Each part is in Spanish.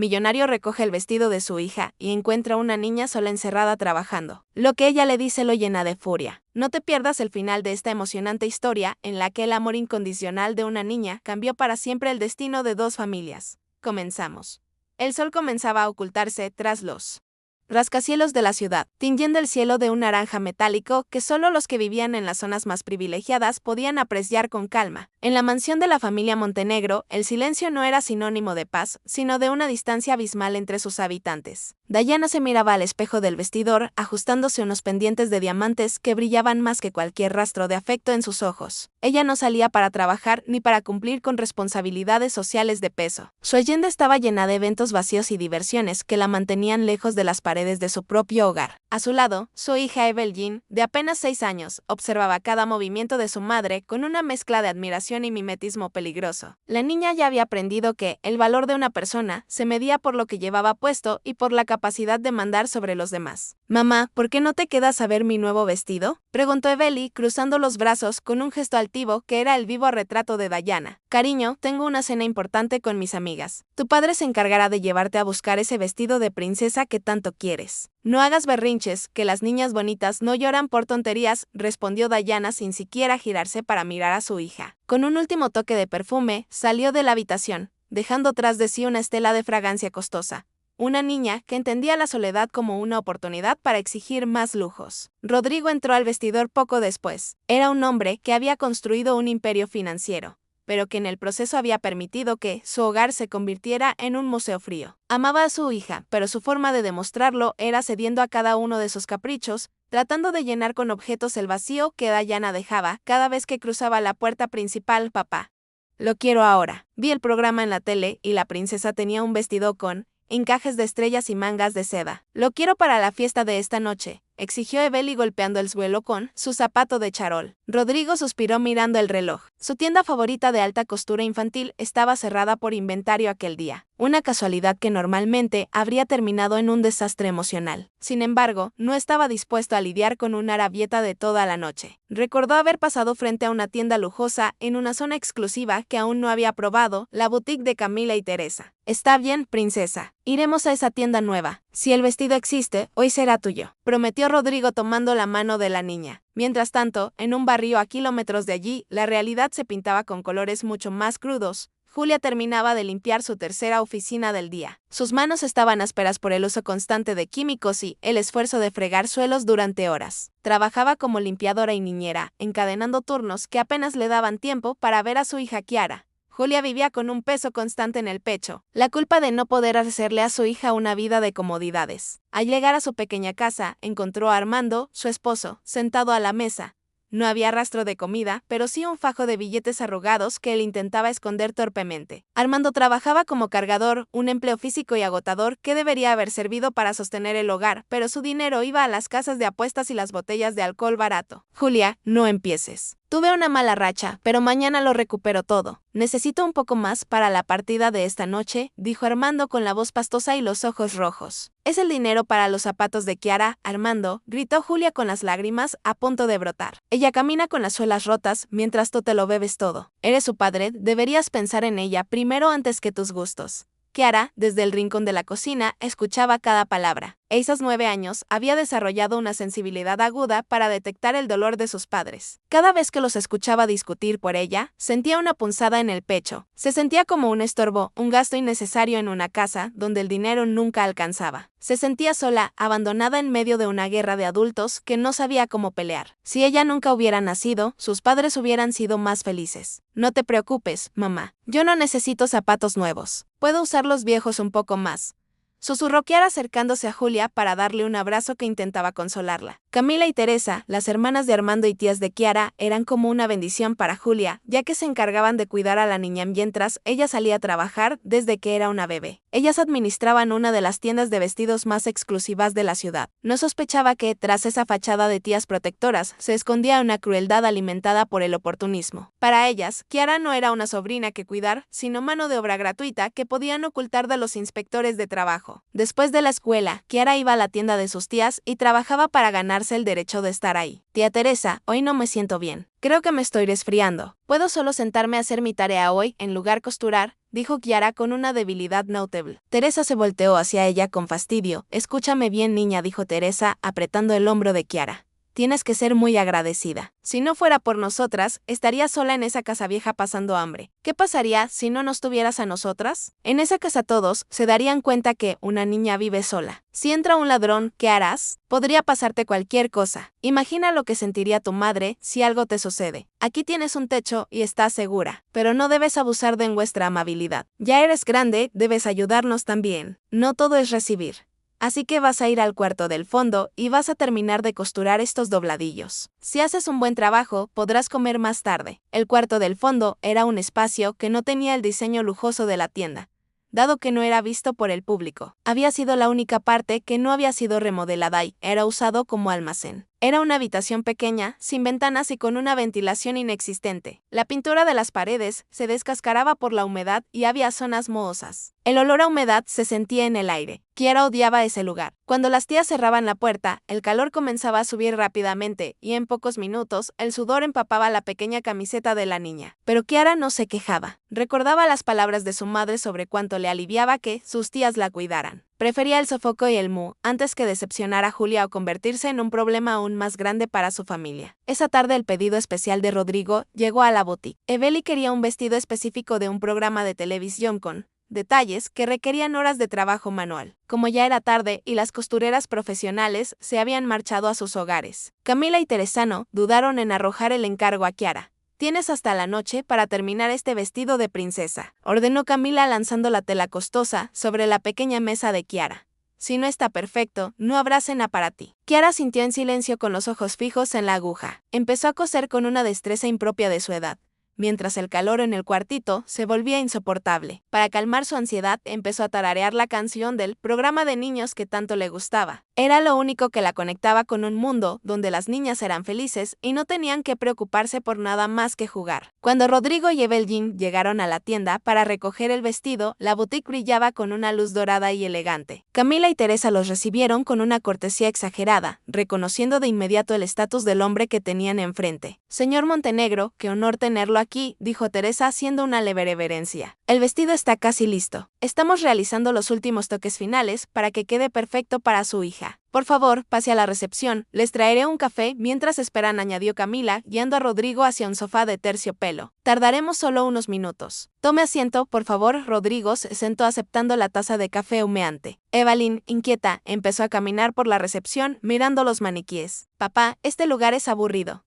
millonario recoge el vestido de su hija y encuentra una niña sola encerrada trabajando. Lo que ella le dice lo llena de furia. No te pierdas el final de esta emocionante historia en la que el amor incondicional de una niña cambió para siempre el destino de dos familias. Comenzamos. El sol comenzaba a ocultarse tras los rascacielos de la ciudad, tiñendo el cielo de un naranja metálico que solo los que vivían en las zonas más privilegiadas podían apreciar con calma. En la mansión de la familia Montenegro, el silencio no era sinónimo de paz, sino de una distancia abismal entre sus habitantes. Diana se miraba al espejo del vestidor, ajustándose unos pendientes de diamantes que brillaban más que cualquier rastro de afecto en sus ojos. Ella no salía para trabajar ni para cumplir con responsabilidades sociales de peso. Su agenda estaba llena de eventos vacíos y diversiones que la mantenían lejos de las paredes de su propio hogar. A su lado, su hija Evelyn, de apenas 6 años, observaba cada movimiento de su madre con una mezcla de admiración y mimetismo peligroso. La niña ya había aprendido que el valor de una persona se medía por lo que llevaba puesto y por la capacidad de mandar sobre los demás. «Mamá, ¿por qué no te quedas a ver mi nuevo vestido?», preguntó Evelyn, cruzando los brazos con un gesto altivo que era el vivo retrato de Diana. «Cariño, tengo una cena importante con mis amigas. Tu padre se encargará de llevarte a buscar ese vestido de princesa que tanto quieres». «No hagas berrinches, que las niñas bonitas no lloran por tonterías», respondió Diana sin siquiera girarse para mirar a su hija. Con un último toque de perfume, salió de la habitación, dejando tras de sí una estela de fragancia costosa. Una niña que entendía la soledad como una oportunidad para exigir más lujos. Rodrigo entró al vestidor poco después. Era un hombre que había construido un imperio financiero, pero que en el proceso había permitido que su hogar se convirtiera en un museo frío. Amaba a su hija, pero su forma de demostrarlo era cediendo a cada uno de sus caprichos, tratando de llenar con objetos el vacío que Diana dejaba cada vez que cruzaba la puerta principal. «Papá, lo quiero ahora». Vi el programa en la tele y la princesa tenía un vestido con encajes de estrellas y mangas de seda. «Lo quiero para la fiesta de esta noche», exigió Evelyn golpeando el suelo con su zapato de charol. Rodrigo suspiró mirando el reloj. Su tienda favorita de alta costura infantil estaba cerrada por inventario aquel día. Una casualidad que normalmente habría terminado en un desastre emocional. Sin embargo, no estaba dispuesto a lidiar con una rabieta de toda la noche. Recordó haber pasado frente a una tienda lujosa en una zona exclusiva que aún no había probado, la boutique de Camila y Teresa. «Está bien, princesa. Iremos a esa tienda nueva. Si el vestido existe, hoy será tuyo», prometió Rodrigo tomando la mano de la niña. Mientras tanto, en un barrio a kilómetros de allí, la realidad se pintaba con colores mucho más crudos. Julia terminaba de limpiar su tercera oficina del día. Sus manos estaban ásperas por el uso constante de químicos y el esfuerzo de fregar suelos durante horas. Trabajaba como limpiadora y niñera, encadenando turnos que apenas le daban tiempo para ver a su hija Kiara. Julia vivía con un peso constante en el pecho, la culpa de no poder hacerle a su hija una vida de comodidades. Al llegar a su pequeña casa, encontró a Armando, su esposo, sentado a la mesa. No había rastro de comida, pero sí un fajo de billetes arrugados que él intentaba esconder torpemente. Armando trabajaba como cargador, un empleo físico y agotador que debería haber servido para sostener el hogar, pero su dinero iba a las casas de apuestas y las botellas de alcohol barato. «Julia, no empieces. Tuve una mala racha, pero mañana lo recupero todo. Necesito un poco más para la partida de esta noche», dijo Armando con la voz pastosa y los ojos rojos. «¿Es el dinero para los zapatos de Kiara, Armando?», gritó Julia con las lágrimas a punto de brotar. «Ella camina con las suelas rotas mientras tú te lo bebes todo. Eres su padre, deberías pensar en ella primero antes que tus gustos». Kiara, desde el rincón de la cocina, escuchaba cada palabra. A esos 9 años, había desarrollado una sensibilidad aguda para detectar el dolor de sus padres. Cada vez que los escuchaba discutir por ella, sentía una punzada en el pecho. Se sentía como un estorbo, un gasto innecesario en una casa donde el dinero nunca alcanzaba. Se sentía sola, abandonada en medio de una guerra de adultos que no sabía cómo pelear. Si ella nunca hubiera nacido, sus padres hubieran sido más felices. «No te preocupes, mamá. Yo no necesito zapatos nuevos. Puedo usar los viejos un poco más», susurró Kiara acercándose a Julia para darle un abrazo que intentaba consolarla. Camila y Teresa, las hermanas de Armando y tías de Kiara, eran como una bendición para Julia, ya que se encargaban de cuidar a la niña mientras ella salía a trabajar desde que era una bebé. Ellas administraban una de las tiendas de vestidos más exclusivas de la ciudad. No sospechaba que, tras esa fachada de tías protectoras, se escondía una crueldad alimentada por el oportunismo. Para ellas, Kiara no era una sobrina que cuidar, sino mano de obra gratuita que podían ocultar de los inspectores de trabajo. trabajo. Después de la escuela, Kiara iba a la tienda de sus tías y trabajaba para ganarse el derecho de estar ahí. Tía Teresa, hoy no me siento bien. Creo que me estoy resfriando. ¿Puedo solo sentarme a hacer mi tarea hoy, en lugar de costurar?, dijo Kiara con una debilidad notable. Teresa se volteó hacia ella con fastidio. Escúchame bien, niña, dijo Teresa, apretando el hombro de Kiara. Tienes que ser muy agradecida. Si no fuera por nosotras, estarías sola en esa casa vieja pasando hambre. ¿Qué pasaría si no nos tuvieras a nosotras? En esa casa todos se darían cuenta que una niña vive sola. Si entra un ladrón, ¿qué harás? Podría pasarte cualquier cosa. Imagina lo que sentiría tu madre si algo te sucede. Aquí tienes un techo y estás segura, pero no debes abusar de nuestra amabilidad. Ya eres grande, debes ayudarnos también. No todo es recibir. Así que vas a ir al cuarto del fondo y vas a terminar de costurar estos dobladillos. Si haces un buen trabajo, podrás comer más tarde. El cuarto del fondo era un espacio que no tenía el diseño lujoso de la tienda, dado que no era visto por el público. Había sido la única parte que no había sido remodelada y era usado como almacén. Era una habitación pequeña, sin ventanas y con una ventilación inexistente. La pintura de las paredes se descascaraba por la humedad y había zonas mohosas. El olor a humedad se sentía en el aire. Kiara odiaba ese lugar. Cuando las tías cerraban la puerta, el calor comenzaba a subir rápidamente y en pocos minutos el sudor empapaba la pequeña camiseta de la niña. Pero Kiara no se quejaba. Recordaba las palabras de su madre sobre cuánto le aliviaba que sus tías la cuidaran. Prefería el sofoco y el mu antes que decepcionar a Julia o convertirse en un problema aún más grande para su familia. Esa tarde el pedido especial de Rodrigo llegó a la boutique. Eveli quería un vestido específico de un programa de televisión con detalles que requerían horas de trabajo manual. Como ya era tarde y las costureras profesionales se habían marchado a sus hogares, Camila y Teresano dudaron en arrojar el encargo a Kiara. Tienes hasta la noche para terminar este vestido de princesa, ordenó Camila lanzando la tela costosa sobre la pequeña mesa de Kiara. Si no está perfecto, no habrá cena para ti. Kiara sintió en silencio con los ojos fijos en la aguja. Empezó a coser con una destreza impropia de su edad, mientras el calor en el cuartito se volvía insoportable. Para calmar su ansiedad, empezó a tararear la canción del programa de niños que tanto le gustaba. Era lo único que la conectaba con un mundo donde las niñas eran felices y no tenían que preocuparse por nada más que jugar. Cuando Rodrigo y Evelyn llegaron a la tienda para recoger el vestido, la boutique brillaba con una luz dorada y elegante. Camila y Teresa los recibieron con una cortesía exagerada, reconociendo de inmediato el estatus del hombre que tenían enfrente. Señor Montenegro, qué honor tenerlo aquí, dijo Teresa haciendo una leve reverencia. El vestido está casi listo. Estamos realizando los últimos toques finales para que quede perfecto para su hija. Por favor, pase a la recepción, les traeré un café mientras esperan, añadió Camila, guiando a Rodrigo hacia un sofá de terciopelo. Tardaremos solo unos minutos. Tome asiento, por favor. Rodrigo se sentó aceptando la taza de café humeante. Evelyn, inquieta, empezó a caminar por la recepción mirando los maniquíes. Papá, este lugar es aburrido,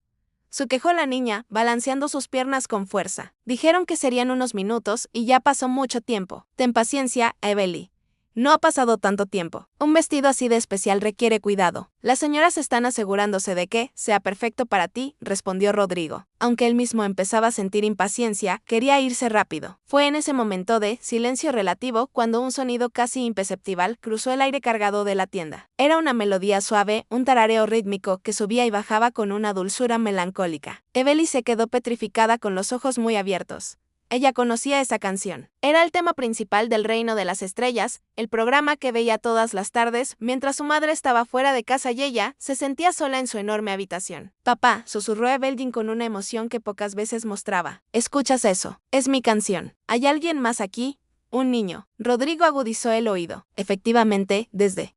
se quejó la niña, balanceando sus piernas con fuerza. Dijeron que serían unos minutos y ya pasó mucho tiempo. Ten paciencia, Evely. No ha pasado tanto tiempo. Un vestido así de especial requiere cuidado. Las señoras están asegurándose de que sea perfecto para ti, respondió Rodrigo. Aunque él mismo empezaba a sentir impaciencia, quería irse rápido. Fue en ese momento de silencio relativo cuando un sonido casi imperceptible cruzó el aire cargado de la tienda. Era una melodía suave, un tarareo rítmico que subía y bajaba con una dulzura melancólica. Evely se quedó petrificada con los ojos muy abiertos. Ella conocía esa canción. Era el tema principal del Reino de las Estrellas, el programa que veía todas las tardes mientras su madre estaba fuera de casa y ella se sentía sola en su enorme habitación. Papá, susurró Evelyn con una emoción que pocas veces mostraba. ¿Escuchas eso? Es mi canción. ¿Hay alguien más aquí? Un niño. Rodrigo agudizó el oído. Efectivamente, desde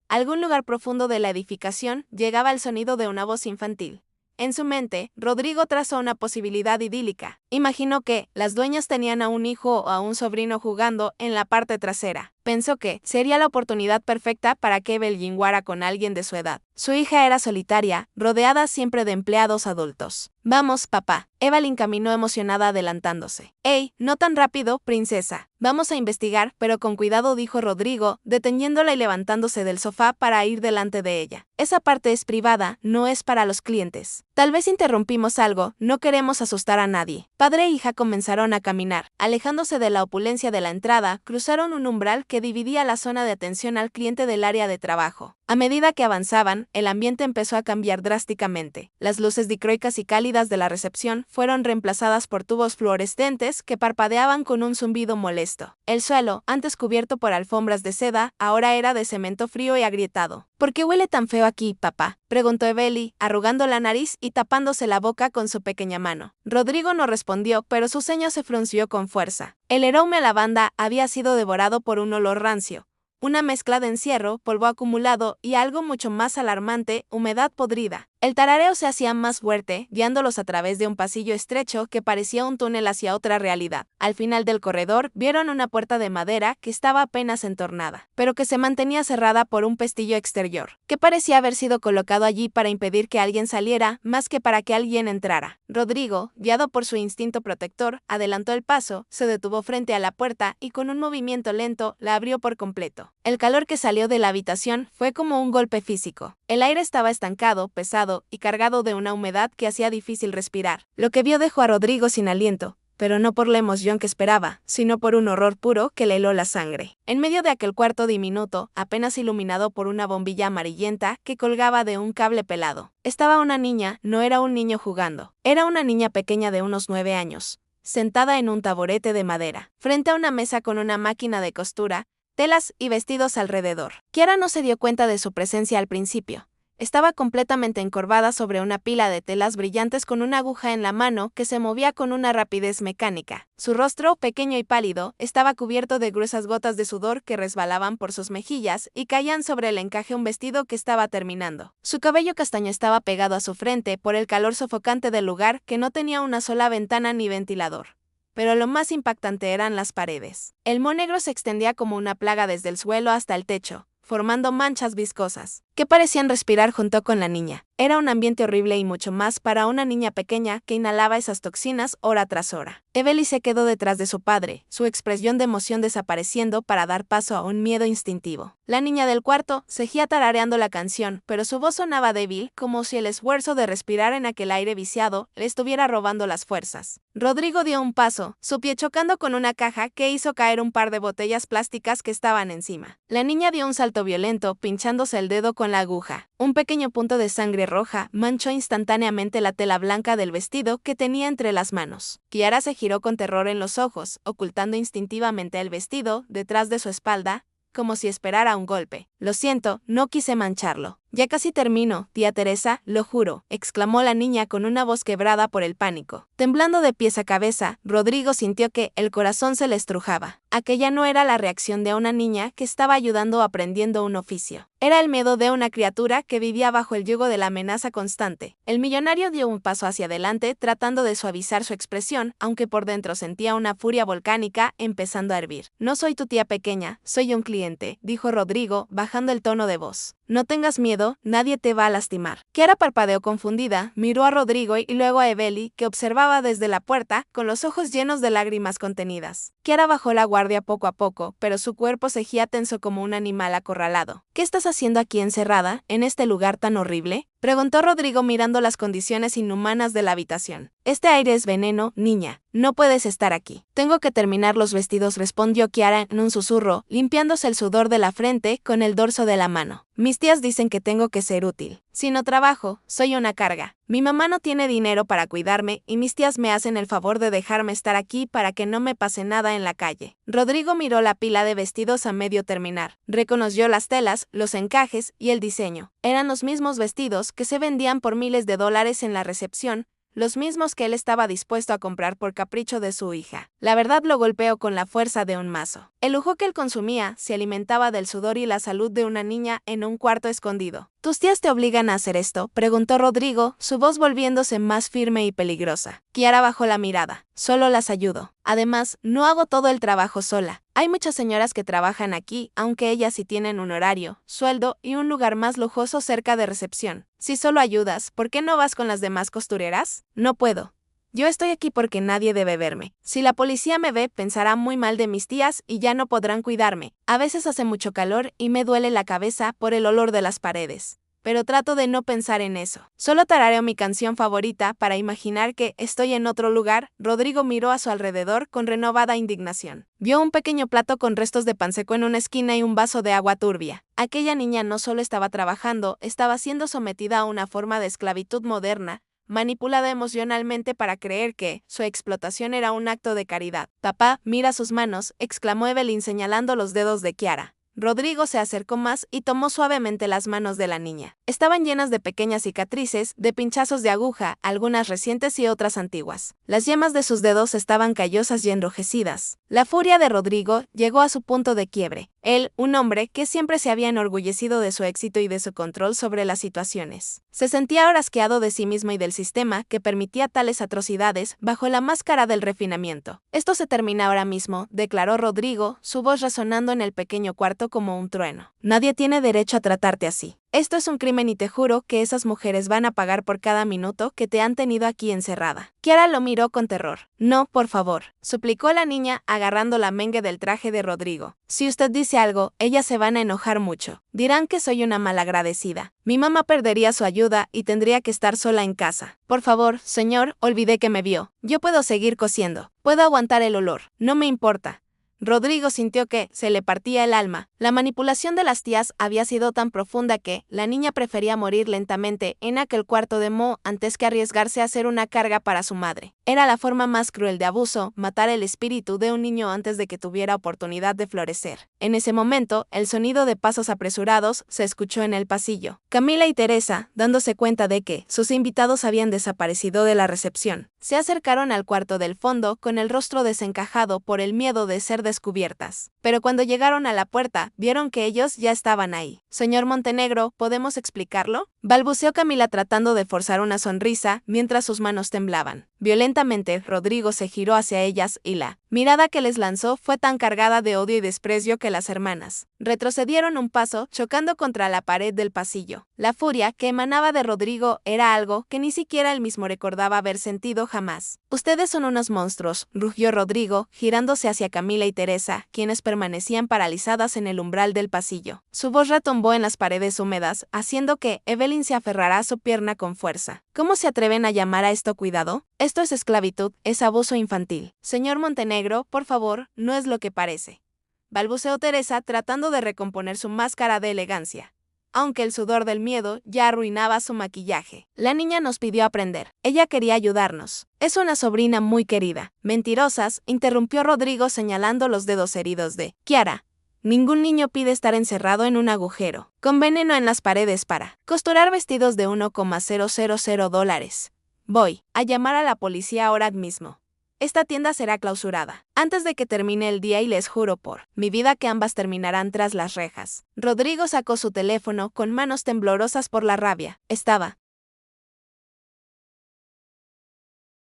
algún lugar profundo de la edificación llegaba el sonido de una voz infantil. En su mente, Rodrigo trazó una posibilidad idílica. Imaginó que las dueñas tenían a un hijo o a un sobrino jugando en la parte trasera. Pensó que sería la oportunidad perfecta para que Evelyn jugara con alguien de su edad. Su hija era solitaria, rodeada siempre de empleados adultos. Vamos, papá. Evelyn caminó emocionada adelantándose. ¡Ey, no tan rápido, princesa! Vamos a investigar, pero con cuidado, dijo Rodrigo, deteniéndola y levantándose del sofá para ir delante de ella. Esa parte es privada, no es para los clientes. Tal vez interrumpimos algo, no queremos asustar a nadie. Padre e hija comenzaron a caminar. Alejándose de la opulencia de la entrada, cruzaron un umbral que dividía la zona de atención al cliente del área de trabajo. A medida que avanzaban, el ambiente empezó a cambiar drásticamente. Las luces dicroicas y cálidas de la recepción fueron reemplazadas por tubos fluorescentes que parpadeaban con un zumbido molesto. El suelo, antes cubierto por alfombras de seda, ahora era de cemento frío y agrietado. ¿Por qué huele tan feo aquí, papá?, preguntó Evelyn, arrugando la nariz y tapándose la boca con su pequeña mano. Rodrigo no respondió, pero su ceño se frunció con fuerza. El aroma a lavanda había sido devorado por un olor rancio. Una mezcla de encierro, polvo acumulado y algo mucho más alarmante, humedad podrida. El tarareo se hacía más fuerte, guiándolos a través de un pasillo estrecho que parecía un túnel hacia otra realidad. Al final del corredor, vieron una puerta de madera que estaba apenas entornada, pero que se mantenía cerrada por un pestillo exterior, que parecía haber sido colocado allí para impedir que alguien saliera, más que para que alguien entrara. Rodrigo, guiado por su instinto protector, adelantó el paso, se detuvo frente a la puerta y con un movimiento lento la abrió por completo. El calor que salió de la habitación fue como un golpe físico. El aire estaba estancado, pesado y cargado de una humedad que hacía difícil respirar. Lo que vio dejó a Rodrigo sin aliento, pero no por la emoción que esperaba, sino por un horror puro que le heló la sangre. En medio de aquel cuarto diminuto, apenas iluminado por una bombilla amarillenta que colgaba de un cable pelado, estaba una niña. No era un niño jugando, era una niña pequeña de unos 9 años, sentada en un taburete de madera, frente a una mesa con una máquina de costura, telas y vestidos alrededor. Kiara no se dio cuenta de su presencia al principio. Estaba completamente encorvada sobre una pila de telas brillantes con una aguja en la mano que se movía con una rapidez mecánica. Su rostro, pequeño y pálido, estaba cubierto de gruesas gotas de sudor que resbalaban por sus mejillas y caían sobre el encaje un vestido que estaba terminando. Su cabello castaño estaba pegado a su frente por el calor sofocante del lugar que no tenía una sola ventana ni ventilador. Pero lo más impactante eran las paredes. El moho negro se extendía como una plaga desde el suelo hasta el techo, formando manchas viscosas, que parecían respirar junto con la niña. Era un ambiente horrible y mucho más para una niña pequeña que inhalaba esas toxinas hora tras hora. Evelyn se quedó detrás de su padre, su expresión de emoción desapareciendo para dar paso a un miedo instintivo. La niña del cuarto seguía tarareando la canción, pero su voz sonaba débil, como si el esfuerzo de respirar en aquel aire viciado le estuviera robando las fuerzas. Rodrigo dio un paso, su pie chocando con una caja que hizo caer un par de botellas plásticas que estaban encima. La niña dio un salto violento, pinchándose el dedo con la aguja. Un pequeño punto de sangre roja manchó instantáneamente la tela blanca del vestido que tenía entre las manos. Kiara se giró con terror en los ojos, ocultando instintivamente el vestido detrás de su espalda, como si esperara un golpe. Lo siento, no quise mancharlo. Ya casi termino, tía Teresa, lo juro, exclamó la niña con una voz quebrada por el pánico. Temblando de pies a cabeza, Rodrigo sintió que el corazón se le estrujaba. Aquella no era la reacción de una niña que estaba ayudando o aprendiendo un oficio. Era el miedo de una criatura que vivía bajo el yugo de la amenaza constante. El millonario dio un paso hacia adelante tratando de suavizar su expresión, aunque por dentro sentía una furia volcánica empezando a hervir. No soy tu tía pequeña, soy un cliente, dijo Rodrigo, bajando el tono de voz. No tengas miedo, nadie te va a lastimar. Kiara parpadeó confundida, miró a Rodrigo y luego a Evelyn, que observaba desde la puerta, con los ojos llenos de lágrimas contenidas. Kiara bajó la guardia poco a poco, pero su cuerpo seguía tenso como un animal acorralado. ¿Qué estás haciendo aquí encerrada, en este lugar tan horrible?, preguntó Rodrigo mirando las condiciones inhumanas de la habitación. Este aire es veneno, niña. No puedes estar aquí. Tengo que terminar los vestidos, respondió Kiara en un susurro, limpiándose el sudor de la frente con el dorso de la mano. Mis tías dicen que tengo que ser útil. Si no trabajo, soy una carga. Mi mamá no tiene dinero para cuidarme y mis tías me hacen el favor de dejarme estar aquí para que no me pase nada en la calle. Rodrigo miró la pila de vestidos a medio terminar. Reconoció las telas, los encajes y el diseño. Eran los mismos vestidos que se vendían por miles de dólares en la recepción, los mismos que él estaba dispuesto a comprar por capricho de su hija. La verdad lo golpeó con la fuerza de un mazo. El lujo que él consumía se alimentaba del sudor y la salud de una niña en un cuarto escondido. ¿Tus tías te obligan a hacer esto?, preguntó Rodrigo, su voz volviéndose más firme y peligrosa. Kiara bajó la mirada. Solo las ayudo. Además, no hago todo el trabajo sola. Hay muchas señoras que trabajan aquí, aunque ellas sí tienen un horario, sueldo y un lugar más lujoso cerca de recepción. Si solo ayudas, ¿por qué no vas con las demás costureras? No puedo. Yo estoy aquí porque nadie debe verme. Si la policía me ve, pensará muy mal de mis tías y ya no podrán cuidarme. A veces hace mucho calor y me duele la cabeza por el olor de las paredes. pero trato de no pensar en eso. Solo tarareo mi canción favorita para imaginar que estoy en otro lugar. Rodrigo miró a su alrededor con renovada indignación. Vio un pequeño plato con restos de pan seco en una esquina y un vaso de agua turbia. Aquella niña no solo estaba trabajando, estaba siendo sometida a una forma de esclavitud moderna, manipulada emocionalmente para creer que su explotación era un acto de caridad. «Papá, mira sus manos», exclamó Evelyn señalando los dedos de Kiara. Rodrigo se acercó más y tomó suavemente las manos de la niña. Estaban llenas de pequeñas cicatrices, de pinchazos de aguja, algunas recientes y otras antiguas. Las yemas de sus dedos estaban callosas y enrojecidas. La furia de Rodrigo llegó a su punto de quiebre. Él, un hombre que siempre se había enorgullecido de su éxito y de su control sobre las situaciones, se sentía ahora asqueado de sí mismo y del sistema que permitía tales atrocidades bajo la máscara del refinamiento. «Esto se termina ahora mismo», declaró Rodrigo, su voz resonando en el pequeño cuarto como un trueno. «Nadie tiene derecho a tratarte así. Esto es un crimen y te juro que esas mujeres van a pagar por cada minuto que te han tenido aquí encerrada». Kiara lo miró con terror. «No, por favor», suplicó la niña agarrando la mengue del traje de Rodrigo. «Si usted dice algo, ellas se van a enojar mucho. Dirán que soy una malagradecida. Mi mamá perdería su ayuda y tendría que estar sola en casa. Por favor, señor, olvidé que me vio. Yo puedo seguir cosiendo. Puedo aguantar el olor. No me importa». Rodrigo sintió que se le partía el alma. La manipulación de las tías había sido tan profunda que la niña prefería morir lentamente en aquel cuarto de Mo antes que arriesgarse a ser una carga para su madre. Era la forma más cruel de abuso, matar el espíritu de un niño antes de que tuviera oportunidad de florecer. En ese momento, el sonido de pasos apresurados se escuchó en el pasillo. Camila y Teresa, dándose cuenta de que sus invitados habían desaparecido de la recepción, se acercaron al cuarto del fondo con el rostro desencajado por el miedo de ser descubiertas. Pero cuando llegaron a la puerta, vieron que ellos ya estaban ahí. «Señor Montenegro, ¿podemos explicarlo?», balbuceó Camila tratando de forzar una sonrisa mientras sus manos temblaban. Violentamente, Rodrigo se giró hacia ellas y la mirada que les lanzó fue tan cargada de odio y desprecio que las hermanas retrocedieron un paso, chocando contra la pared del pasillo. La furia que emanaba de Rodrigo era algo que ni siquiera él mismo recordaba haber sentido jamás. «Ustedes son unos monstruos», rugió Rodrigo, girándose hacia Camila y Teresa, quienes permanecían paralizadas en el umbral del pasillo. Su voz retumbó en las paredes húmedas, haciendo que Evelyn se aferrara a su pierna con fuerza. «¿Cómo se atreven a llamar a esto cuidado? Esto es esclavitud, es abuso infantil. Señor Montenegro, por favor, no es lo que parece», balbuceó Teresa tratando de recomponer su máscara de elegancia, aunque el sudor del miedo ya arruinaba su maquillaje. «La niña nos pidió aprender. Ella quería ayudarnos. Es una sobrina muy querida». «Mentirosas», interrumpió Rodrigo señalando los dedos heridos de Kiara. «Ningún niño pide estar encerrado en un agujero, con veneno en las paredes para costurar vestidos de $1,000. Voy a llamar a la policía ahora mismo. Esta tienda será clausurada antes de que termine el día y les juro por mi vida que ambas terminarán tras las rejas». Rodrigo sacó su teléfono con manos temblorosas por la rabia. Estaba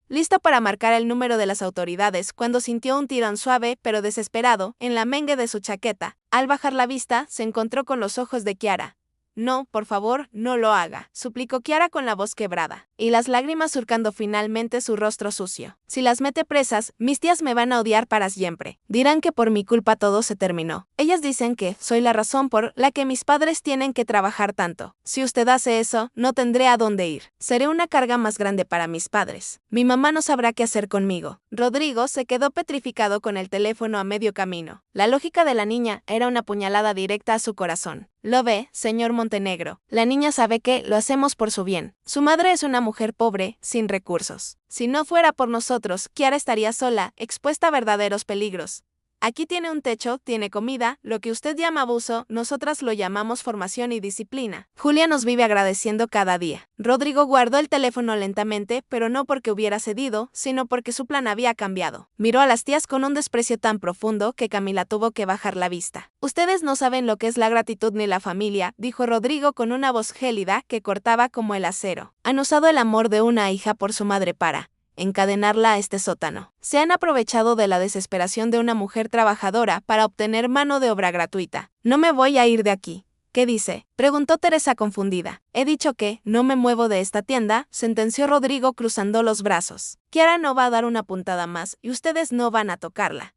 listo para marcar el número de las autoridades cuando sintió un tirón suave pero desesperado en la mengue de su chaqueta. Al bajar la vista, se encontró con los ojos de Kiara. «No, por favor, no lo haga», suplicó Kiara con la voz quebrada, y las lágrimas surcando finalmente su rostro sucio. «Si las mete presas, mis tías me van a odiar para siempre. Dirán que por mi culpa todo se terminó. Ellas dicen que soy la razón por la que mis padres tienen que trabajar tanto. Si usted hace eso, no tendré a dónde ir. Seré una carga más grande para mis padres. Mi mamá no sabrá qué hacer conmigo». Rodrigo se quedó petrificado con el teléfono a medio camino. La lógica de la niña era una puñalada directa a su corazón. «Lo ve, señor Montenegro. La niña sabe que lo hacemos por su bien. Su madre es una mujer pobre, sin recursos. Si no fuera por nosotros, Kiara estaría sola, expuesta a verdaderos peligros. Aquí tiene un techo, tiene comida, lo que usted llama abuso, nosotras lo llamamos formación y disciplina. Julia nos vive agradeciendo cada día». Rodrigo guardó el teléfono lentamente, pero no porque hubiera cedido, sino porque su plan había cambiado. Miró a las tías con un desprecio tan profundo que Camila tuvo que bajar la vista. «Ustedes no saben lo que es la gratitud ni la familia», dijo Rodrigo con una voz gélida que cortaba como el acero. «Han usado el amor de una hija por su madre para encadenarla a este sótano. Se han aprovechado de la desesperación de una mujer trabajadora para obtener mano de obra gratuita. No me voy a ir de aquí». «¿Qué dice?», preguntó Teresa confundida. «He dicho que no me muevo de esta tienda», sentenció Rodrigo cruzando los brazos. «Kiara no va a dar una puntada más y ustedes no van a tocarla.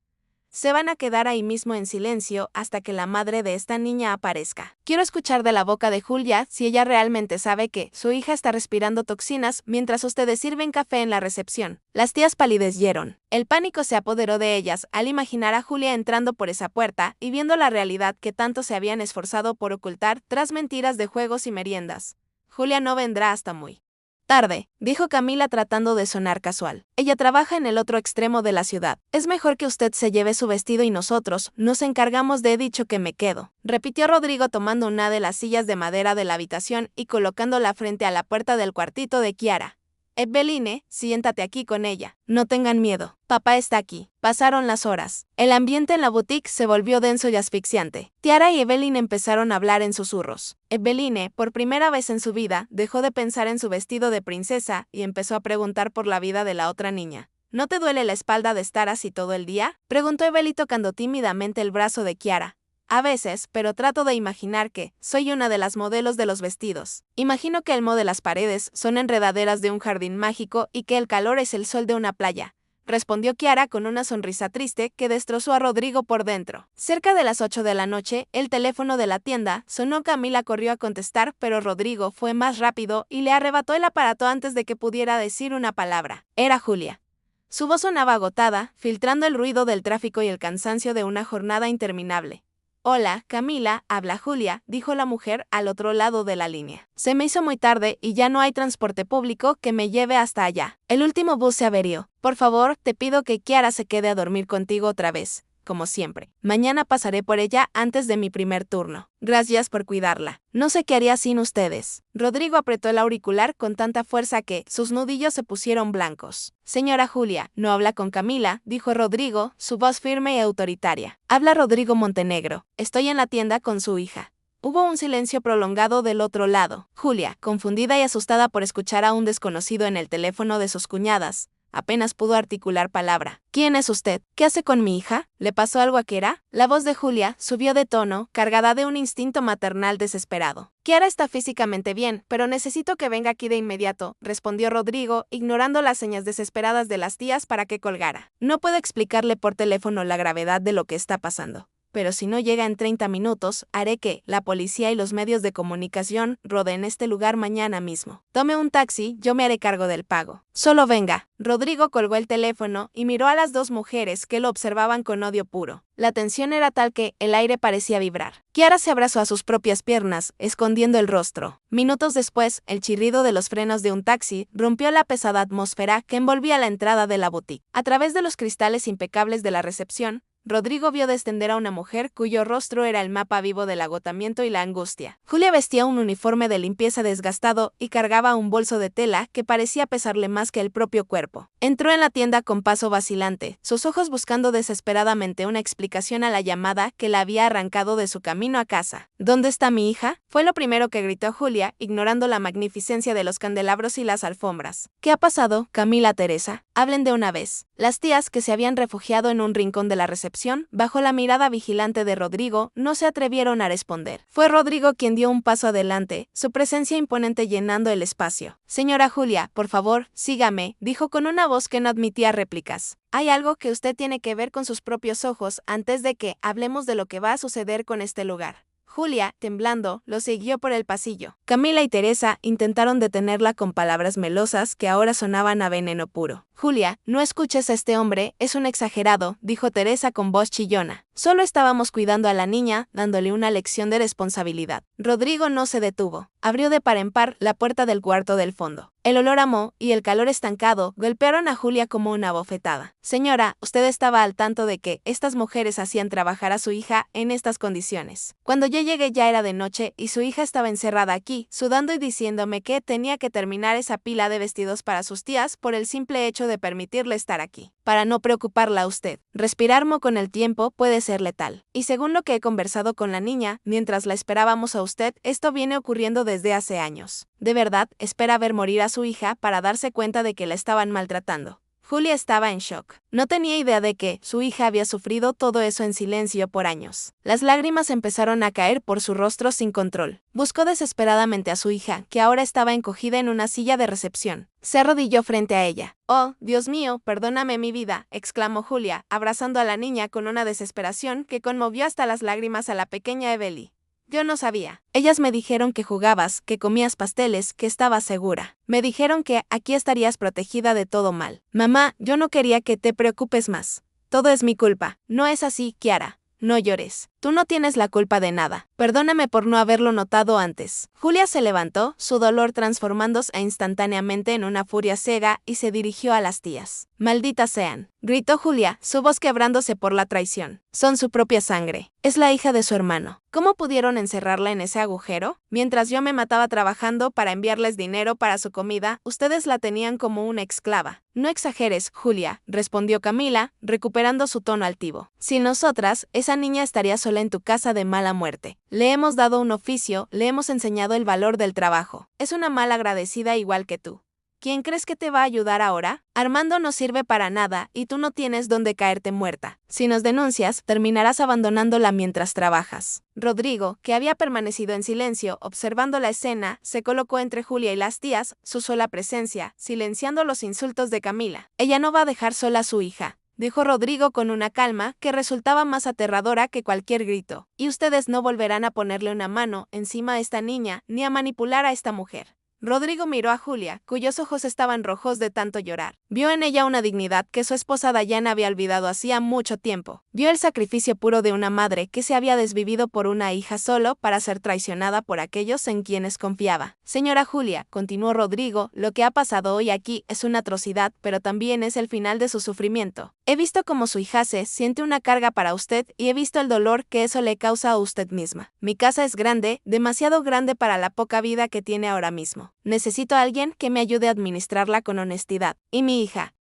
Se van a quedar ahí mismo en silencio hasta que la madre de esta niña aparezca. Quiero escuchar de la boca de Julia si ella realmente sabe que su hija está respirando toxinas mientras ustedes sirven café en la recepción. Las tías palidecieron. El pánico se apoderó de ellas al imaginar a Julia entrando por esa puerta y viendo la realidad que tanto se habían esforzado por ocultar tras mentiras de juegos y meriendas. Julia no vendrá hasta muy tarde, dijo Camila tratando de sonar casual. Ella trabaja en el otro extremo de la ciudad. Es mejor que usted se lleve su vestido y nosotros nos encargamos de dicho que me quedo, repitió Rodrigo tomando una de las sillas de madera de la habitación y colocándola frente a la puerta del cuartito de Kiara. Eveline, siéntate aquí con ella. No tengan miedo. Papá está aquí. Pasaron las horas. El ambiente en la boutique se volvió denso y asfixiante. Tiara y Evelyn empezaron a hablar en susurros. Eveline, por primera vez en su vida, dejó de pensar en su vestido de princesa y empezó a preguntar por la vida de la otra niña. ¿No te duele la espalda de estar así todo el día?, preguntó Evelyn tocando tímidamente el brazo de Kiara. A veces, pero trato de imaginar que soy una de las modelos de los vestidos. Imagino que el moho de las paredes son enredaderas de un jardín mágico y que el calor es el sol de una playa, respondió Kiara con una sonrisa triste que destrozó a Rodrigo por dentro. Cerca de las 8 de la noche, el teléfono de la tienda sonó. Camila corrió a contestar, pero Rodrigo fue más rápido y le arrebató el aparato antes de que pudiera decir una palabra. Era Julia. Su voz sonaba agotada, filtrando el ruido del tráfico y el cansancio de una jornada interminable. Hola, Camila, habla Julia, dijo la mujer al otro lado de la línea. Se me hizo muy tarde y ya no hay transporte público que me lleve hasta allá. El último bus se averió. Por favor, te pido que Kiara se quede a dormir contigo otra vez, como siempre. Mañana pasaré por ella antes de mi primer turno. Gracias por cuidarla. No sé qué haría sin ustedes. Rodrigo apretó el auricular con tanta fuerza que sus nudillos se pusieron blancos. Señora Julia, no habla con Camila, dijo Rodrigo, su voz firme y autoritaria. Habla Rodrigo Montenegro. Estoy en la tienda con su hija. Hubo un silencio prolongado del otro lado. Julia, confundida y asustada por escuchar a un desconocido en el teléfono de sus cuñadas, apenas pudo articular palabra. ¿Quién es usted? ¿Qué hace con mi hija? ¿Le pasó algo a Kiara? La voz de Julia subió de tono, cargada de un instinto maternal desesperado. Kiara está físicamente bien, pero necesito que venga aquí de inmediato, respondió Rodrigo, ignorando las señas desesperadas de las tías para que colgara. No puedo explicarle por teléfono la gravedad de lo que está pasando. Pero si no llega en 30 minutos, haré que la policía y los medios de comunicación rodeen este lugar mañana mismo. Tome un taxi, yo me haré cargo del pago. Solo venga. Rodrigo colgó el teléfono y miró a las dos mujeres que lo observaban con odio puro. La tensión era tal que el aire parecía vibrar. Kiara se abrazó a sus propias piernas, escondiendo el rostro. Minutos después, el chirrido de los frenos de un taxi rompió la pesada atmósfera que envolvía la entrada de la boutique. A través de los cristales impecables de la recepción, Rodrigo vio descender a una mujer cuyo rostro era el mapa vivo del agotamiento y la angustia. Julia vestía un uniforme de limpieza desgastado y cargaba un bolso de tela que parecía pesarle más que el propio cuerpo. Entró en la tienda con paso vacilante, sus ojos buscando desesperadamente una explicación a la llamada que la había arrancado de su camino a casa. ¿Dónde está mi hija?, fue lo primero que gritó Julia, ignorando la magnificencia de los candelabros y las alfombras. ¿Qué ha pasado, Camila, Teresa? Hablen de una vez. Las tías, que se habían refugiado en un rincón de la recepción, bajo la mirada vigilante de Rodrigo, no se atrevieron a responder. Fue Rodrigo quien dio un paso adelante, su presencia imponente llenando el espacio. Señora Julia, por favor, sígame, dijo con una voz que no admitía réplicas. Hay algo que usted tiene que ver con sus propios ojos antes de que hablemos de lo que va a suceder con este lugar. Julia, temblando, lo siguió por el pasillo. Camila y Teresa intentaron detenerla con palabras melosas que ahora sonaban a veneno puro. Julia, no escuches a este hombre, es un exagerado, dijo Teresa con voz chillona. Solo estábamos cuidando a la niña, dándole una lección de responsabilidad. Rodrigo no se detuvo. Abrió de par en par la puerta del cuarto del fondo. El olor a moho y el calor estancado golpearon a Julia como una bofetada. Señora, usted estaba al tanto de que estas mujeres hacían trabajar a su hija en estas condiciones. Cuando yo llegué ya era de noche y su hija estaba encerrada aquí, sudando y diciéndome que tenía que terminar esa pila de vestidos para sus tías por el simple hecho de permitirle estar aquí. Para no preocuparla a usted. Respirar moho con el tiempo puede ser letal. Y según lo que he conversado con la niña, mientras la esperábamos a usted, esto viene ocurriendo desde hace años. ¿De verdad espera ver morir a su hija para darse cuenta de que la estaban maltratando? Julia estaba en shock. No tenía idea de que su hija había sufrido todo eso en silencio por años. Las lágrimas empezaron a caer por su rostro sin control. Buscó desesperadamente a su hija, que ahora estaba encogida en una silla de recepción. Se arrodilló frente a ella. «Oh, Dios mío, perdóname mi vida», exclamó Julia, abrazando a la niña con una desesperación que conmovió hasta las lágrimas a la pequeña Evelyn. «Yo no sabía. Ellas me dijeron que jugabas, que comías pasteles, que estabas segura. Me dijeron que aquí estarías protegida de todo mal. Mamá, yo no quería que te preocupes más. Todo es mi culpa. No es así, Kiara. No llores. Tú no tienes la culpa de nada. Perdóname por no haberlo notado antes». Julia se levantó, su dolor transformándose instantáneamente en una furia ciega, y se dirigió a las tías. «Malditas sean», gritó Julia, su voz quebrándose por la traición. «Son su propia sangre. Es la hija de su hermano. ¿Cómo pudieron encerrarla en ese agujero? Mientras yo me mataba trabajando para enviarles dinero para su comida, ustedes la tenían como una esclava». «No exageres, Julia», respondió Camila, recuperando su tono altivo. «Sin nosotras, esa niña estaría sola en tu casa de mala muerte. Le hemos dado un oficio, le hemos enseñado el valor del trabajo. Es una mal agradecida igual que tú. ¿Quién crees que te va a ayudar ahora? Armando no sirve para nada y tú no tienes dónde caerte muerta. Si nos denuncias, terminarás abandonándola mientras trabajas». Rodrigo, que había permanecido en silencio observando la escena, se colocó entre Julia y las tías, su sola presencia, silenciando los insultos de Camila. «Ella no va a dejar sola a su hija», dijo Rodrigo con una calma que resultaba más aterradora que cualquier grito. «Y ustedes no volverán a ponerle una mano encima a esta niña ni a manipular a esta mujer». Rodrigo miró a Julia, cuyos ojos estaban rojos de tanto llorar. Vio en ella una dignidad que su esposa Dayana había olvidado hacía mucho tiempo. Vio el sacrificio puro de una madre que se había desvivido por una hija solo para ser traicionada por aquellos en quienes confiaba. «Señora Julia», continuó Rodrigo, «lo que ha pasado hoy aquí es una atrocidad, pero también es el final de su sufrimiento. He visto cómo su hijase siente una carga para usted y he visto el dolor que eso le causa a usted misma. Mi casa es grande, demasiado grande para la poca vida que tiene ahora mismo. Necesito a alguien que me ayude a administrarla con honestidad. Y mi hija.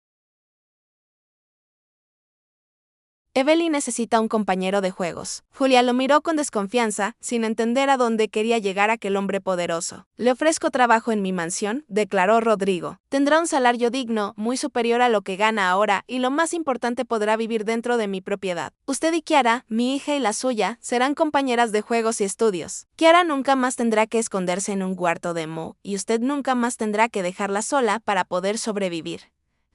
Evelyn necesita un compañero de juegos». Julia lo miró con desconfianza, sin entender a dónde quería llegar aquel hombre poderoso. «Le ofrezco trabajo en mi mansión», declaró Rodrigo. «Tendrá un salario digno, muy superior a lo que gana ahora, y lo más importante, podrá vivir dentro de mi propiedad. Usted y Kiara, mi hija y la suya, serán compañeras de juegos y estudios. Kiara nunca más tendrá que esconderse en un cuarto de Mo, y usted nunca más tendrá que dejarla sola para poder sobrevivir».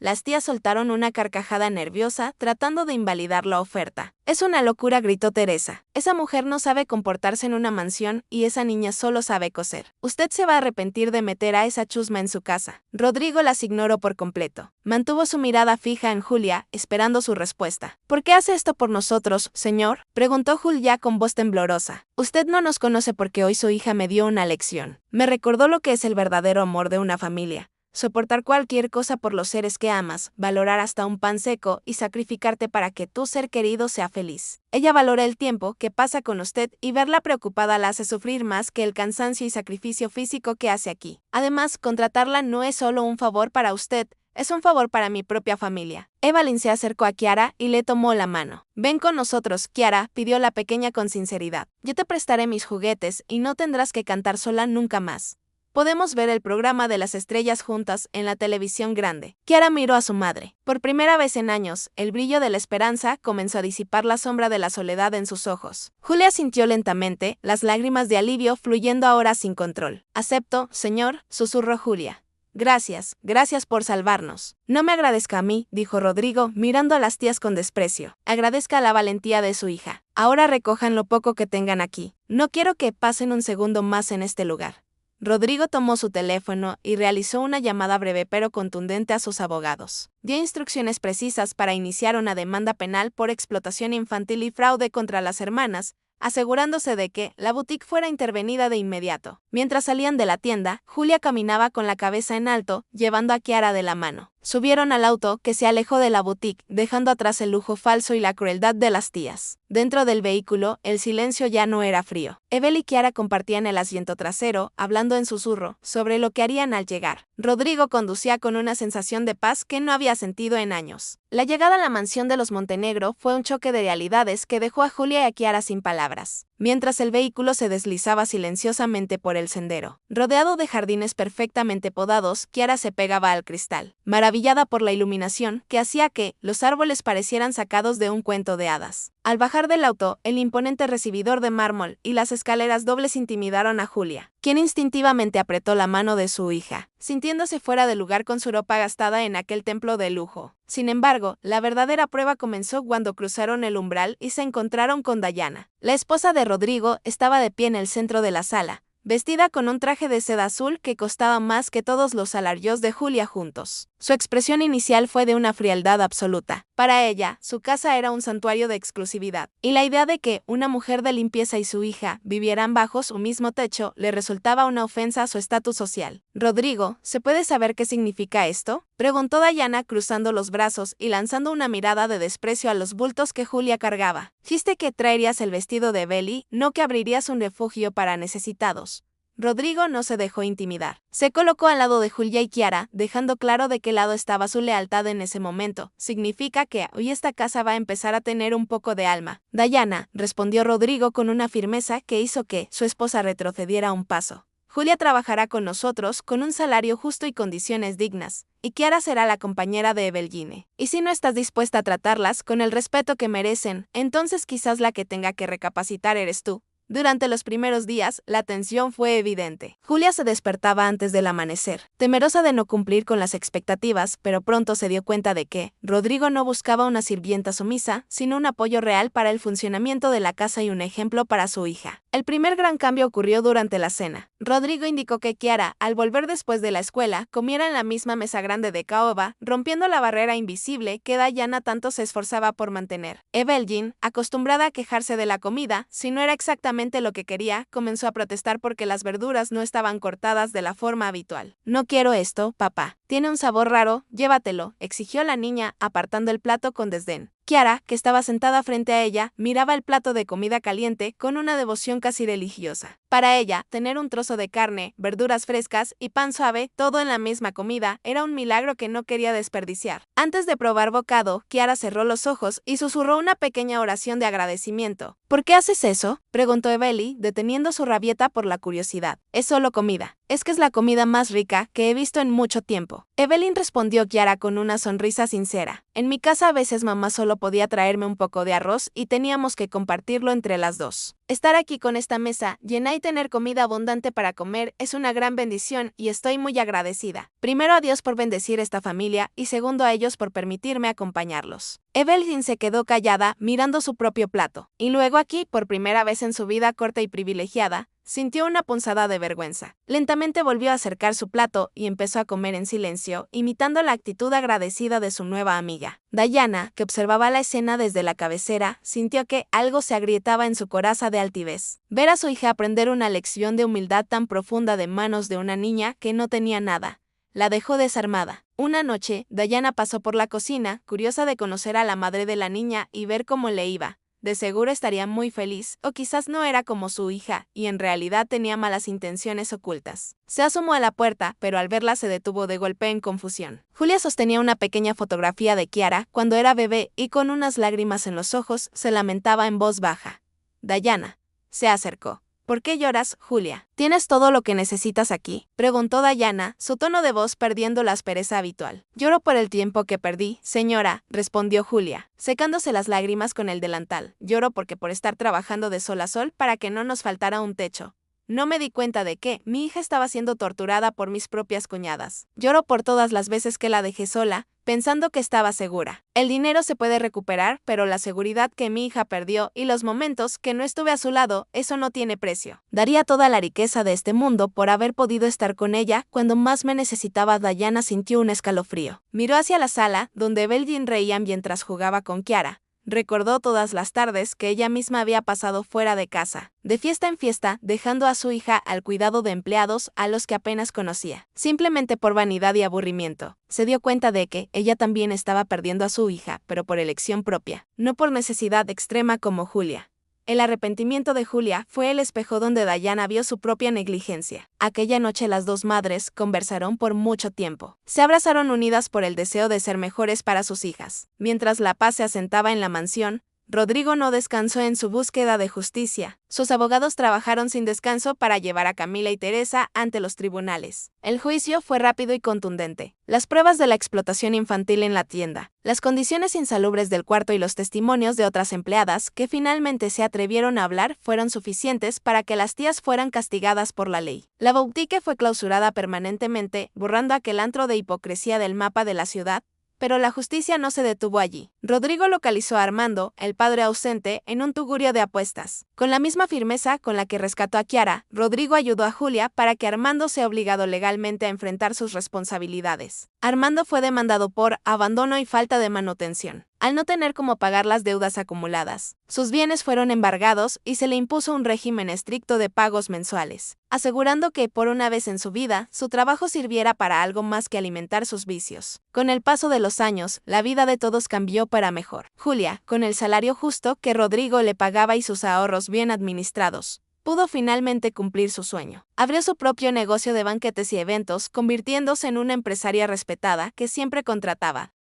Las tías soltaron una carcajada nerviosa, tratando de invalidar la oferta. «Es una locura», gritó Teresa. «Esa mujer no sabe comportarse en una mansión y esa niña solo sabe coser. Usted se va a arrepentir de meter a esa chusma en su casa». Rodrigo las ignoró por completo. Mantuvo su mirada fija en Julia, esperando su respuesta. «¿Por qué hace esto por nosotros, señor?», preguntó Julia con voz temblorosa. «Usted no nos conoce porque hoy su hija me dio una lección. Me recordó lo que es el verdadero amor de una familia. Soportar cualquier cosa por los seres que amas, valorar hasta un pan seco y sacrificarte para que tu ser querido sea feliz. Ella valora el tiempo que pasa con usted y verla preocupada la hace sufrir más que el cansancio y sacrificio físico que hace aquí. Además, contratarla no es solo un favor para usted, es un favor para mi propia familia». Evelyn se acercó a Kiara y le tomó la mano. «Ven con nosotros, Kiara», pidió la pequeña con sinceridad. «Yo te prestaré mis juguetes y no tendrás que cantar sola nunca más. Podemos ver el programa de las estrellas juntas en la televisión grande». Kiara miró a su madre. Por primera vez en años, el brillo de la esperanza comenzó a disipar la sombra de la soledad en sus ojos. Julia sintió lentamente, las lágrimas de alivio fluyendo ahora sin control. «Acepto, señor», susurró Julia. «Gracias, gracias por salvarnos». «No me agradezca a mí», dijo Rodrigo, mirando a las tías con desprecio. «Agradezca la valentía de su hija. Ahora recojan lo poco que tengan aquí. No quiero que pasen un segundo más en este lugar». Rodrigo tomó su teléfono y realizó una llamada breve pero contundente a sus abogados. Dio instrucciones precisas para iniciar una demanda penal por explotación infantil y fraude contra las hermanas, asegurándose de que la boutique fuera intervenida de inmediato. Mientras salían de la tienda, Julia caminaba con la cabeza en alto, llevando a Kiara de la mano. Subieron al auto, que se alejó de la boutique, dejando atrás el lujo falso y la crueldad de las tías. Dentro del vehículo, el silencio ya no era frío. Evel y Kiara compartían el asiento trasero, hablando en susurro, sobre lo que harían al llegar. Rodrigo conducía con una sensación de paz que no había sentido en años. La llegada a la mansión de los Montenegro fue un choque de realidades que dejó a Julia y a Kiara sin palabras. Mientras el vehículo se deslizaba silenciosamente por el sendero, rodeado de jardines perfectamente podados, Kiara se pegaba al cristal. «Maravilloso», maravillada por la iluminación que hacía que los árboles parecieran sacados de un cuento de hadas. Al bajar del auto, el imponente recibidor de mármol y las escaleras dobles intimidaron a Julia, quien instintivamente apretó la mano de su hija, sintiéndose fuera de lugar con su ropa gastada en aquel templo de lujo. Sin embargo, la verdadera prueba comenzó cuando cruzaron el umbral y se encontraron con Diana. La esposa de Rodrigo estaba de pie en el centro de la sala, vestida con un traje de seda azul que costaba más que todos los salarios de Julia juntos. Su expresión inicial fue de una frialdad absoluta. Para ella, su casa era un santuario de exclusividad, y la idea de que una mujer de limpieza y su hija vivieran bajo su mismo techo le resultaba una ofensa a su estatus social. «Rodrigo, ¿se puede saber qué significa esto?», preguntó Diana cruzando los brazos y lanzando una mirada de desprecio a los bultos que Julia cargaba. «Dijiste que traerías el vestido de Belly, no que abrirías un refugio para necesitados». Rodrigo no se dejó intimidar. Se colocó al lado de Julia y Chiara, dejando claro de qué lado estaba su lealtad en ese momento. «Significa que hoy esta casa va a empezar a tener un poco de alma». «Diana», respondió Rodrigo con una firmeza que hizo que su esposa retrocediera un paso. «Julia trabajará con nosotros con un salario justo y condiciones dignas, y Chiara será la compañera de Evelyn. Y si no estás dispuesta a tratarlas con el respeto que merecen, entonces quizás la que tenga que recapacitar eres tú». Durante los primeros días, la tensión fue evidente. Julia se despertaba antes del amanecer, temerosa de no cumplir con las expectativas, pero pronto se dio cuenta de que Rodrigo no buscaba una sirvienta sumisa, sino un apoyo real para el funcionamiento de la casa y un ejemplo para su hija. El primer gran cambio ocurrió durante la cena. Rodrigo indicó que Chiara, al volver después de la escuela, comiera en la misma mesa grande de caoba, rompiendo la barrera invisible que Diana tanto se esforzaba por mantener. Evelyn, acostumbrada a quejarse de la comida, si no era exactamente lo que quería, comenzó a protestar porque las verduras no estaban cortadas de la forma habitual. «No quiero esto, papá. Tiene un sabor raro, llévatelo», exigió la niña, apartando el plato con desdén. Chiara, que estaba sentada frente a ella, miraba el plato de comida caliente con una devoción casi religiosa. Para ella, tener un trozo de carne, verduras frescas y pan suave, todo en la misma comida, era un milagro que no quería desperdiciar. Antes de probar bocado, Chiara cerró los ojos y susurró una pequeña oración de agradecimiento. «¿Por qué haces eso?», preguntó Evelyn, deteniendo su rabieta por la curiosidad. «Es solo comida. Es que es la comida más rica que he visto en mucho tiempo». Evelyn, respondió Chiara con una sonrisa sincera. «En mi casa a veces mamá solo podía traerme un poco de arroz y teníamos que compartirlo entre las dos. Estar aquí con esta mesa llena y tener comida abundante para comer es una gran bendición y estoy muy agradecida. Primero a Dios por bendecir esta familia y segundo a ellos por permitirme acompañarlos». Evelyn se quedó callada mirando su propio plato, y luego aquí, por primera vez en su vida corta y privilegiada, sintió una punzada de vergüenza. Lentamente volvió a acercar su plato y empezó a comer en silencio, imitando la actitud agradecida de su nueva amiga. Diana, que observaba la escena desde la cabecera, sintió que algo se agrietaba en su coraza de altivez. Ver a su hija aprender una lección de humildad tan profunda de manos de una niña que no tenía nada, la dejó desarmada. Una noche, Diana pasó por la cocina, curiosa de conocer a la madre de la niña y ver cómo le iba. De seguro estaría muy feliz, o quizás no era como su hija, y en realidad tenía malas intenciones ocultas. Se asomó a la puerta, pero al verla se detuvo de golpe en confusión. Julia sostenía una pequeña fotografía de Chiara cuando era bebé y con unas lágrimas en los ojos se lamentaba en voz baja. Diana se acercó. «¿Por qué lloras, Julia? ¿Tienes todo lo que necesitas aquí?», preguntó Diana, su tono de voz perdiendo la aspereza habitual. «Lloro por el tiempo que perdí, señora», respondió Julia, secándose las lágrimas con el delantal. «Lloro porque por estar trabajando de sol a sol para que no nos faltara un techo. No me di cuenta de que mi hija estaba siendo torturada por mis propias cuñadas. Lloro por todas las veces que la dejé sola, pensando que estaba segura. El dinero se puede recuperar, pero la seguridad que mi hija perdió y los momentos que no estuve a su lado, eso no tiene precio. Daría toda la riqueza de este mundo por haber podido estar con ella cuando más me necesitaba». Diana sintió un escalofrío. Miró hacia la sala, donde Evelyn reía mientras jugaba con Chiara. Recordó todas las tardes que ella misma había pasado fuera de casa, de fiesta en fiesta, dejando a su hija al cuidado de empleados a los que apenas conocía, simplemente por vanidad y aburrimiento. Se dio cuenta de que ella también estaba perdiendo a su hija, pero por elección propia, no por necesidad extrema como Julia. El arrepentimiento de Julia fue el espejo donde Diana vio su propia negligencia. Aquella noche las dos madres conversaron por mucho tiempo. Se abrazaron unidas por el deseo de ser mejores para sus hijas. Mientras la paz se asentaba en la mansión, Rodrigo no descansó en su búsqueda de justicia. Sus abogados trabajaron sin descanso para llevar a Camila y Teresa ante los tribunales. El juicio fue rápido y contundente. Las pruebas de la explotación infantil en la tienda, las condiciones insalubres del cuarto y los testimonios de otras empleadas que finalmente se atrevieron a hablar fueron suficientes para que las tías fueran castigadas por la ley. La boutique fue clausurada permanentemente, borrando aquel antro de hipocresía del mapa de la ciudad. Pero la justicia no se detuvo allí. Rodrigo localizó a Armando, el padre ausente, en un tugurio de apuestas. Con la misma firmeza con la que rescató a Kiara, Rodrigo ayudó a Julia para que Armando sea obligado legalmente a enfrentar sus responsabilidades. Armando fue demandado por abandono y falta de manutención, al no tener cómo pagar las deudas acumuladas. Sus bienes fueron embargados y se le impuso un régimen estricto de pagos mensuales, asegurando que, por una vez en su vida, su trabajo sirviera para algo más que alimentar sus vicios. Con el paso de los años, la vida de todos cambió para mejor. Julia, con el salario justo que Rodrigo le pagaba y sus ahorros bien administrados, pudo finalmente cumplir su sueño. Abrió su propio negocio de banquetes y eventos, convirtiéndose en una empresaria respetada que siempre contrataba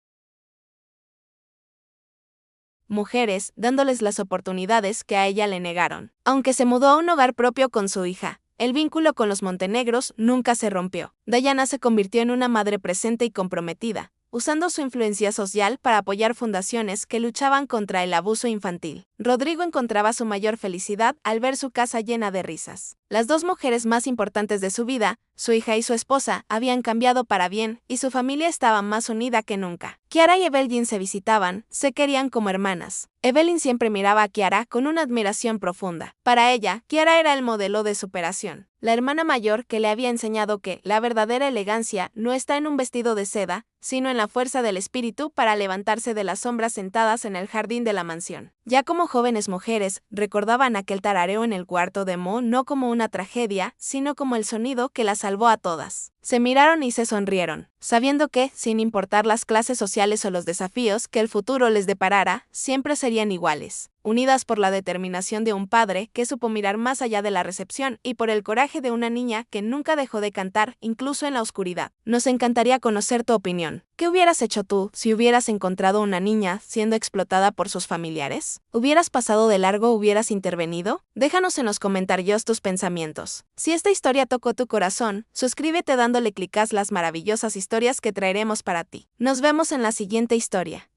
mujeres, dándoles las oportunidades que a ella le negaron. Aunque se mudó a un hogar propio con su hija, el vínculo con los montenegros nunca se rompió. Dayana se convirtió en una madre presente y comprometida, usando su influencia social para apoyar fundaciones que luchaban contra el abuso infantil. Rodrigo encontraba su mayor felicidad al ver su casa llena de risas. Las dos mujeres más importantes de su vida, su hija y su esposa, habían cambiado para bien y su familia estaba más unida que nunca. Kiara y Evelyn se visitaban, se querían como hermanas. Evelyn siempre miraba a Kiara con una admiración profunda. Para ella, Kiara era el modelo de superación. La hermana mayor que le había enseñado que la verdadera elegancia no está en un vestido de seda, sino en la fuerza del espíritu para levantarse de las sombras sentadas en el jardín de la mansión. Ya como jóvenes mujeres, recordaban aquel tarareo en el cuarto de Mo no como una tragedia, sino como el sonido que la salvó a todas. Se miraron y se sonrieron, sabiendo que, sin importar las clases sociales o los desafíos que el futuro les deparara, siempre serían iguales, unidas por la determinación de un padre que supo mirar más allá de la recepción y por el coraje de una niña que nunca dejó de cantar, incluso en la oscuridad. Nos encantaría conocer tu opinión. ¿Qué hubieras hecho tú si hubieras encontrado una niña siendo explotada por sus familiares? ¿Hubieras pasado de largo o hubieras intervenido? Déjanos en los comentarios tus pensamientos. Si esta historia tocó tu corazón, suscríbete dándole clic a las maravillosas historias que traeremos para ti. Nos vemos en la siguiente historia.